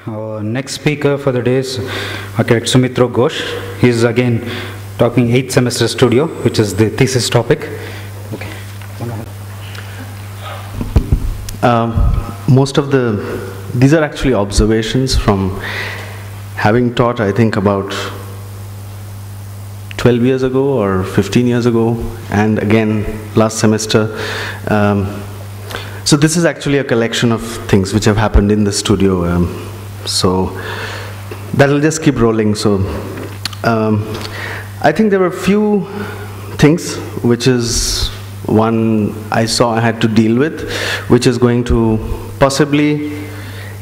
Our next speaker for the day is architect Sumitro Ghosh. He is again talking 8th semester studio, which is the thesis topic. Okay. These are actually observations from having taught, I think, about 12 years ago or 15 years ago, and again last semester. So this is actually a collection of things which have happened in the studio. So that'll just keep rolling. So I think there were a few things which is one I saw I had to deal with, which is going to possibly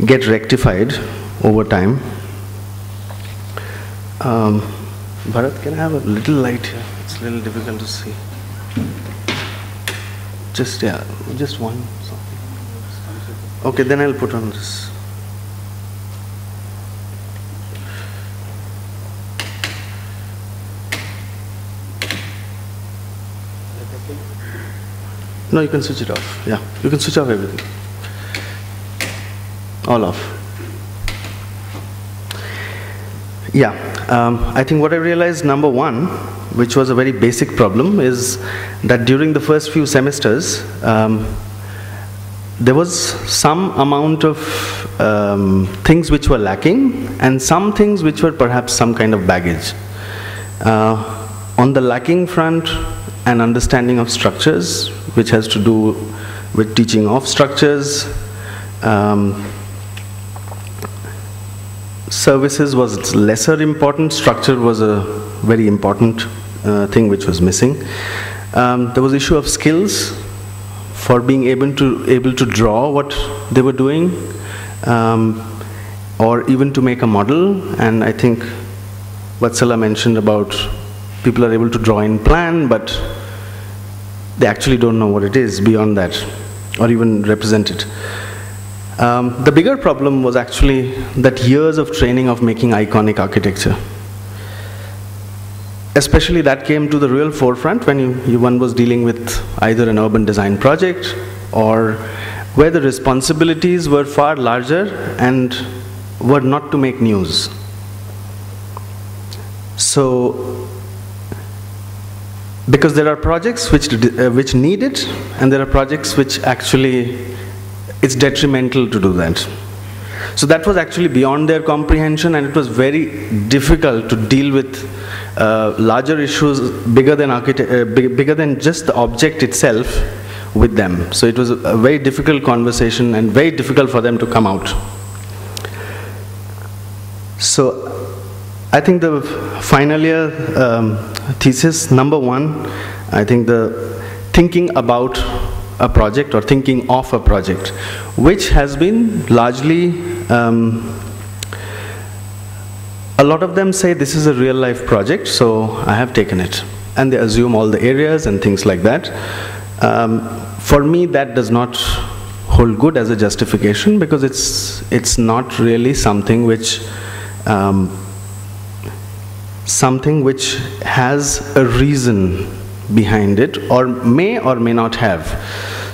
get rectified over time. Bharat, can I have a little light here? It's a little difficult to see. Just one. Okay, then I'll put on this. No, you can switch it off. Yeah, you can switch off everything. All off. Yeah, I think what I realized, number one, which was a very basic problem, is that during the first few semesters, there was some amount of things which were lacking, and some things which were perhaps some kind of baggage. On the lacking front, an understanding of structures, which has to do with teaching of structures. Services was lesser important. Structure was a very important thing which was missing. There was issue of skills for being able to draw what they were doing, or even to make a model. And I think Vatsala mentioned about people are able to draw in plan, but they actually don't know what it is beyond that, or even represent it. The bigger problem was actually that years of training of making iconic architecture. Especially that came to the real forefront when one was dealing with either an urban design project, or where the responsibilities were far larger and were not to make news. So, because there are projects which need it, and there are projects which actually it's detrimental to do that. So that was actually beyond their comprehension, and it was very difficult to deal with larger issues bigger than just the object itself with them. So it was a very difficult conversation and very difficult for them to come out. So I think the final year thesis, number one, I think the thinking about a project or thinking of a project, which has been largely, a lot of them say this is a real life project, so I have taken it. And they assume all the areas and things like that. For me, that does not hold good as a justification, because it's not really something which has a reason behind it, or may not have.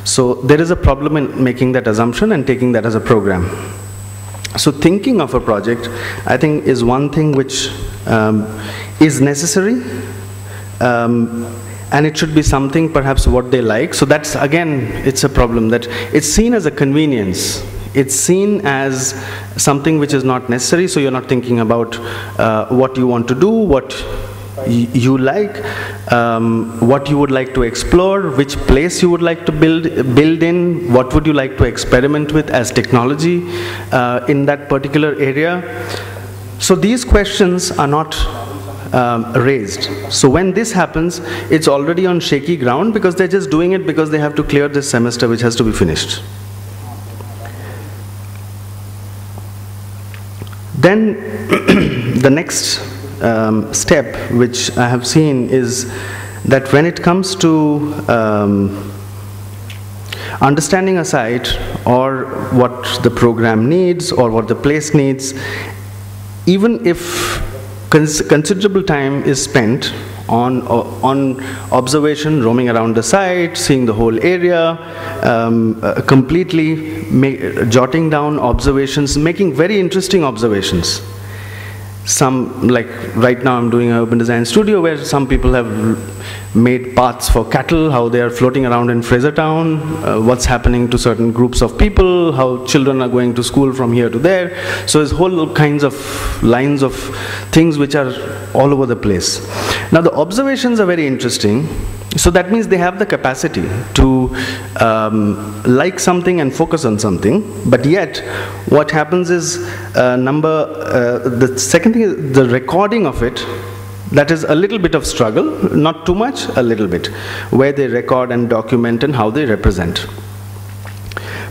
So there is a problem in making that assumption and taking that as a program. So thinking of a project, I think, is one thing which is necessary, and it should be something perhaps what they like. So that's, again, it's a problem that it's seen as a convenience. It's seen as something which is not necessary, so you're not thinking about what you want to do, what you like, what you would like to explore, which place you would like to build in, what would you like to experiment with as technology in that particular area. So these questions are not raised. So when this happens, it's already on shaky ground, because they're just doing it because they have to clear this semester which has to be finished. Then the next step which I have seen is that when it comes to understanding a site, or what the program needs, or what the place needs, even if considerable time is spent on observation, roaming around the site, seeing the whole area, completely jotting down observations, making very interesting observations. Some, like right now I'm doing an urban design studio where some people have made paths for cattle, how they are floating around in Frasertown, what's happening to certain groups of people, how children are going to school from here to there. So there's whole kinds of lines of things which are all over the place. Now the observations are very interesting. So that means they have the capacity to like something and focus on something, but yet what happens is the second thing is the recording of it. That is a little bit of struggle, not too much, a little bit, where they record and document and how they represent.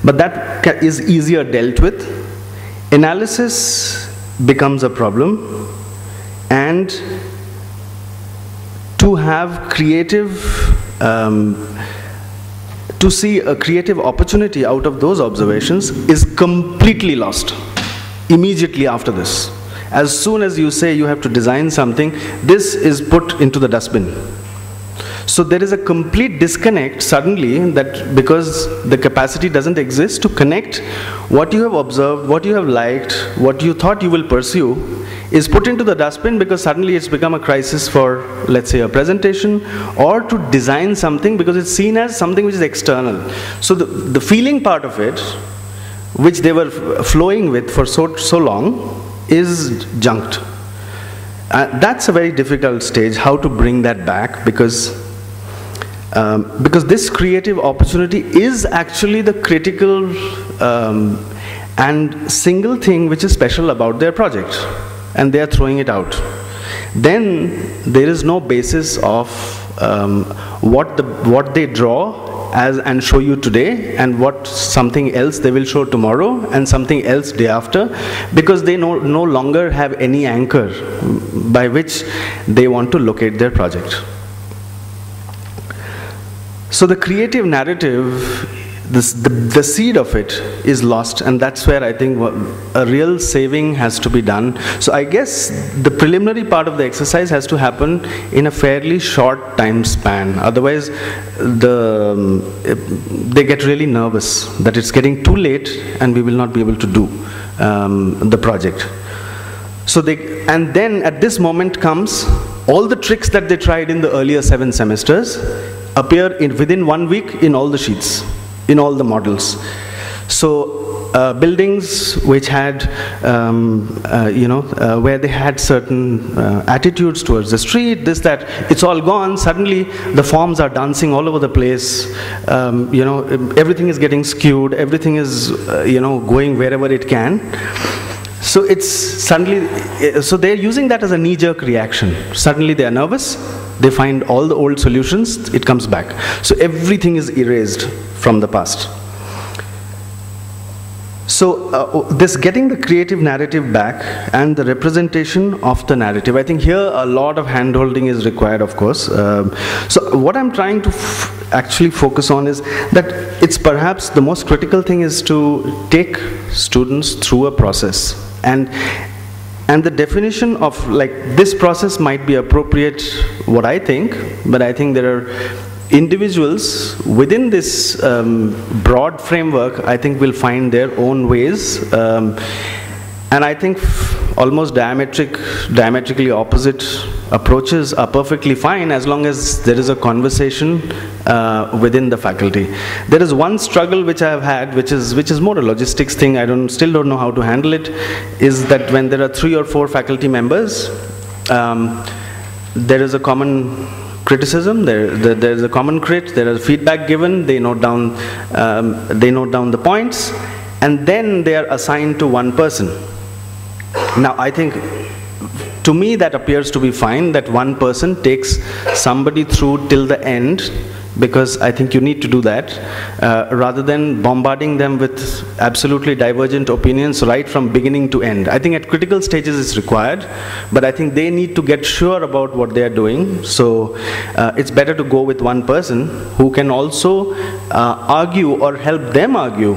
But that is easier dealt with. Analysis becomes a problem, and to have creative, to see a creative opportunity out of those observations is completely lost immediately after this. As soon as you say you have to design something, this is put into the dustbin. So there is a complete disconnect suddenly, that because the capacity doesn't exist to connect what you have observed, what you have liked, what you thought you will pursue, is put into the dustbin because suddenly it's become a crisis for, let's say, a presentation, or to design something because it's seen as something which is external. So the feeling part of it, which they were flowing with for so long, is junked. That's a very difficult stage, how to bring that back, because this creative opportunity is actually the critical and single thing which is special about their project, and they are throwing it out. Then there is no basis of what they draw and show you today, and what something else they will show tomorrow, and something else day after, because they no longer have any anchor by which they want to locate their project. So the creative narrative, the seed of it is lost, and that's where I think a real saving has to be done. So I guess the preliminary part of the exercise has to happen in a fairly short time span. Otherwise, they get really nervous that it's getting too late and we will not be able to do the project. So and then at this moment comes all the tricks that they tried in the earlier 7 semesters appear within 1 week in all the sheets, in all the models. So buildings which had, where they had certain attitudes towards the street, this, that, it's all gone. Suddenly the forms are dancing all over the place. Everything is getting skewed. Everything is, going wherever it can. So it's suddenly, so they're using that as a knee-jerk reaction. Suddenly they are nervous. They find all the old solutions, it comes back. So everything is erased from the past. So this getting the creative narrative back and the representation of the narrative, I think here a lot of hand-holding is required, of course. So what I'm trying to actually focus on is that it's perhaps the most critical thing is to take students through a process. And the definition of, like, this process might be appropriate, what I think, but I think there are individuals within this broad framework, I think, will find their own ways. And I think almost diametrically opposite approaches are perfectly fine as long as there is a conversation within the faculty. There is one struggle which I have had, which is more a logistics thing. I still don't know how to handle it. Is that when there are 3 or 4 faculty members, there is a common criticism. There is a common crit. There is feedback given. They note down the points, and then they are assigned to one person. Now, I think, to me, that appears to be fine, that one person takes somebody through till the end, because I think you need to do that, rather than bombarding them with absolutely divergent opinions right from beginning to end. I think at critical stages it's required, but I think they need to get sure about what they are doing. So it's better to go with one person who can also argue or help them argue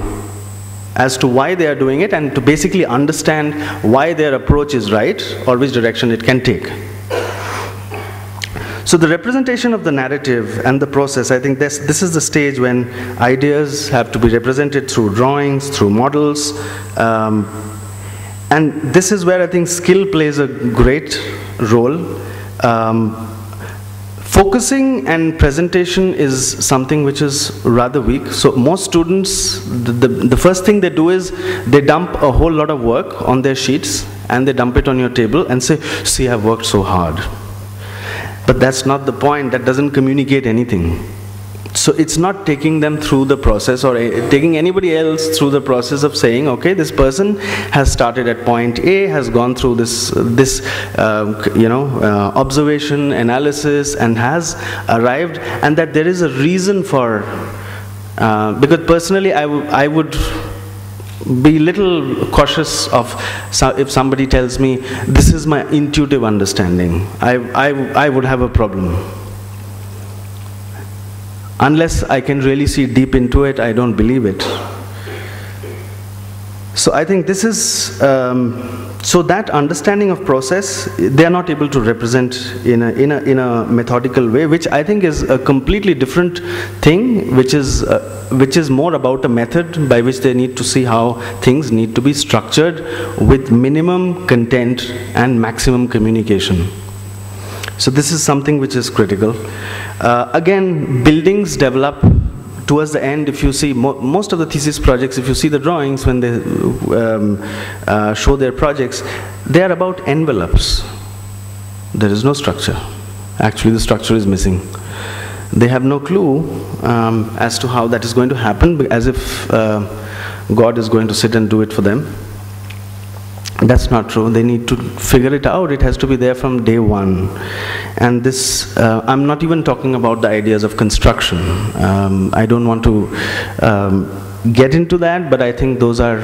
as to why they are doing it, and to basically understand why their approach is right or which direction it can take. So the representation of the narrative and the process, I think this is the stage when ideas have to be represented through drawings, through models, and this is where I think skill plays a great role. Focusing and presentation is something which is rather weak. So most students, the first thing they do is they dump a whole lot of work on their sheets and they dump it on your table and say, see, I've worked so hard. But that's not the point. That doesn't communicate anything. So it's not taking them through the process or taking anybody else through the process of saying, okay, this person has started at point A, has gone through this observation, analysis, and has arrived, and that there is a reason for, because personally I would be little cautious of if somebody tells me, this is my intuitive understanding. I would have a problem. Unless I can really see deep into it, I don't believe it. So I think this is, so that understanding of process, they are not able to represent in a methodical way, which I think is a completely different thing, which is more about a method by which they need to see how things need to be structured with minimum content and maximum communication. So this is something which is critical. Again, buildings develop towards the end. If you see most of the thesis projects, if you see the drawings when they show their projects, they are about envelopes. There is no structure. Actually, the structure is missing. They have no clue as to how that is going to happen, as if God is going to sit and do it for them. That's not true. They need to figure it out. It has to be there from day one. And this, I'm not even talking about the ideas of construction. I don't want to get into that, but I think those are,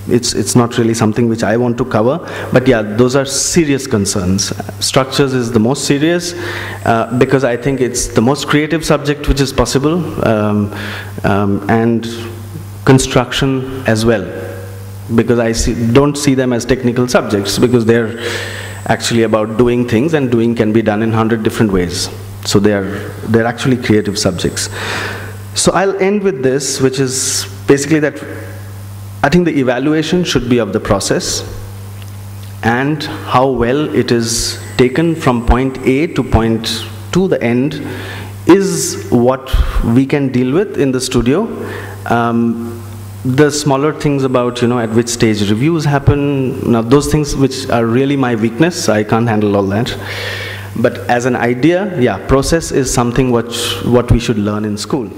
it's not really something which I want to cover. But yeah, those are serious concerns. Structures is the most serious because I think it's the most creative subject which is possible, and construction as well. Because I don't see them as technical subjects, because they're actually about doing things, and doing can be done in 100 different ways. So they're actually creative subjects. So I'll end with this, which is basically that I think the evaluation should be of the process and how well it is taken from point A to point to the end is what we can deal with in the studio. The smaller things about, at which stage reviews happen, now those things which are really my weakness, I can't handle all that. But as an idea, yeah, process is something what we should learn in school.